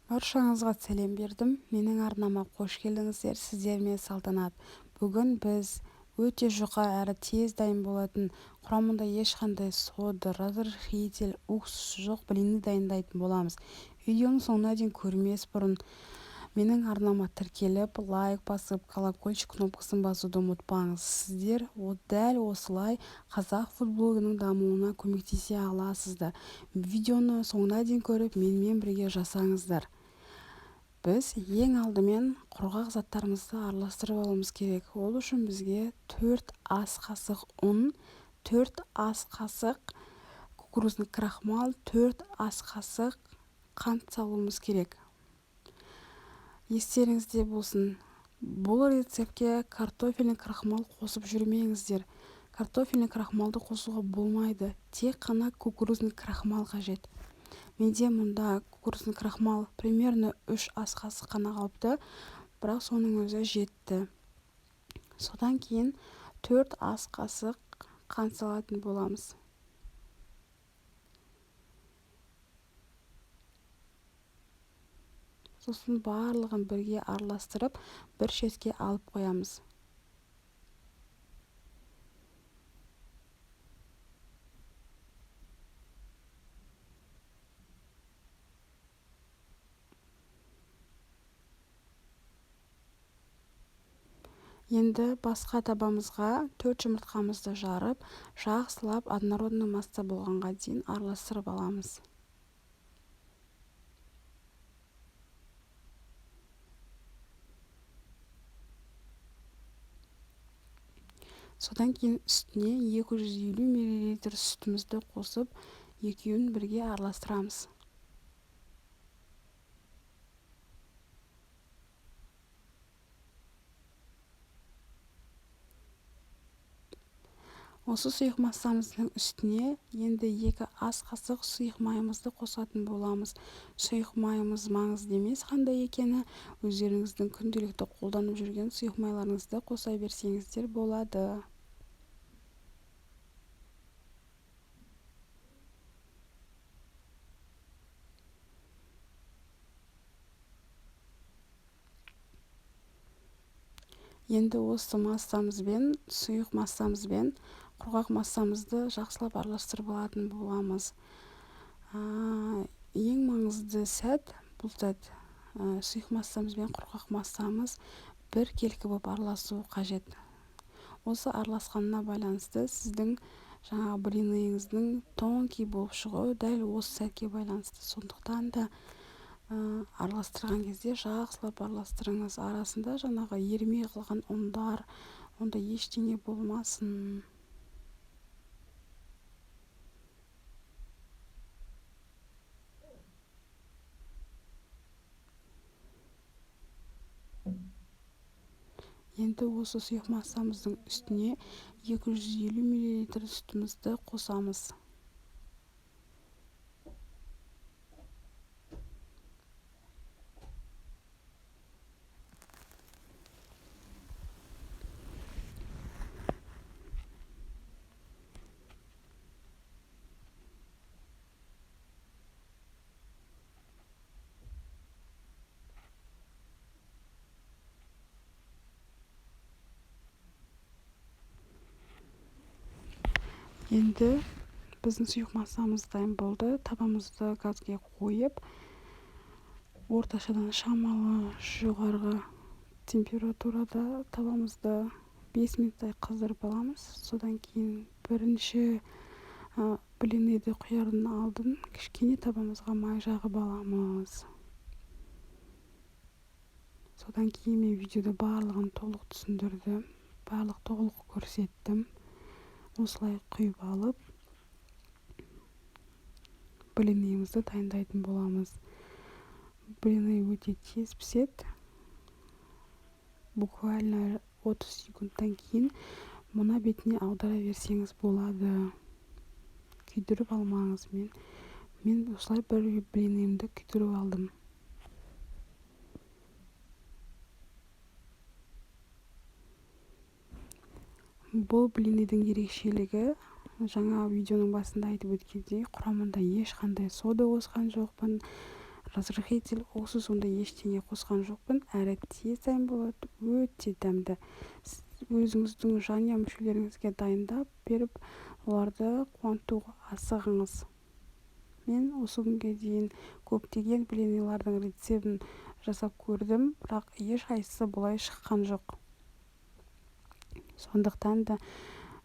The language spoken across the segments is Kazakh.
Баршаңызға сәлем бердім. Менің арнама қош келдіңіздер. Сіздермен Салтанат. Бүгін біз өте жұқа әрі тез дайын болатын, құрамында ешқандай сода, разрыхлитель, уксус жоқ блинді дайындайтын боламыз. Видеоның соңына дейін көрмес бұрын менің арнама тіркеліп, лайк басып, колокольчик кнопкасын басуды ұмытпаңыз. Сіздер дәл осылай қазақ футблогының дамуына көмектесе аласыздар. Видеоны соңына дейін көріп, менімен бірге жасаңыздар. Біз ең алдымен құрғақ заттарымызды араластырып алуымыз керек. Ол үшін бізге 4 ас қасық ұн, 4 ас қасық кукурузный крахмал, 4 ас қасық қант салуымыз керек. Естеріңізде болсын, бұл рецептке картофельный крахмал қосып жүрмеңіздер. Картофельный крахмалды қосуға болмайды, тек қана кукурузный крахмал қажет. Менде мұнда кукурузный крахмал примерно 3 ас қасық қана қалыпты, бірақ соның өзі жетті. Содан кейін 4 ас қасық қант салатын боламыз. Сосын барлығын бірге араластырып, бір шетке алып қоямыз. Енді басқа табамызға 4 жұмыртқамызды жарып, жақсылап однородный масса болғанға дейін араластырып аламыз. Содан кейін үстіне 250 мл сүтімізді қосып, екеуін бірге араластырамыз. Осы сұйық массамыздың үстіне енді 2 ас қасық сұйық майымызды қосатын боламыз. Сұйық майымыз маңызды емес қандай екені, өздеріңіздің күнделікті қолданып жүрген сұйық майларыңызды қоса берсеңіздер болады. Енді осы массамызбен, сұйық массамызбен құрғақ массамызды жақсылап араластырып алатын боламыз. Ең маңызды сәт бұл сәт сұйық массамыз бен құрғақ массамыз бір келкі болып араласуы қажет. Осы араласқанына байланысты сіздің жаңағы блиныңыздың тонкий болып шығуы дәл осы сәтке байланысты. Сондықтан да араластырған кезде жақсылап араластырыңыз. Арасында жаңағы ерімей қалған ұндар, онда ештеңе болмасын. Енді осы сұйық массамыздың үстіне 250 мл сүтімізді қосамыз. Енді біздің сұйық массамыз дайын болды. Табамызды газге қойып, орташадан шамалы жоғарғы температурада табамызды 5 минуттай қыздырып аламыз. Содан кейін бірінші блинді құярдың алдын кішкене табамызға май жағып аламыз. Содан кейін мен видеода барлығын толық түсіндірдім, барлық толық көрсеттім. Осылай құйып алып, блинімізді дайындайтын боламыз. Блины өте тез піседі. Буквально 30 секундтан кейін мына бетіне аудара берсеңіз болады. Күйдіріп алмаңыз. Мен осылай бір блинімді күйдіріп алдым. Бұл блиндің ерекшелігі, жаңа видеоның басында айтып өткендей, құрамында ешқандай сода қосқан жоқпын, разрыхитель осы сондай ештеңе қосқан жоқпын, әрі тез дайын болады, өте дәмді. Сіз өзіңіздің жанұя мүшелеріңізге дайындап беріп, оларды қуантуға асығыңыз. Мен осы күнге дейін көптеген блинилардың рецептін жасап көрдім, бірақ ешқайсысы бұлай шыққан жоқ. Сондықтан да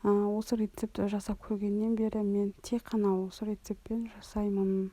осы рецепті жасап көргеннен бері мен тек қана осы рецептпен жасаймын.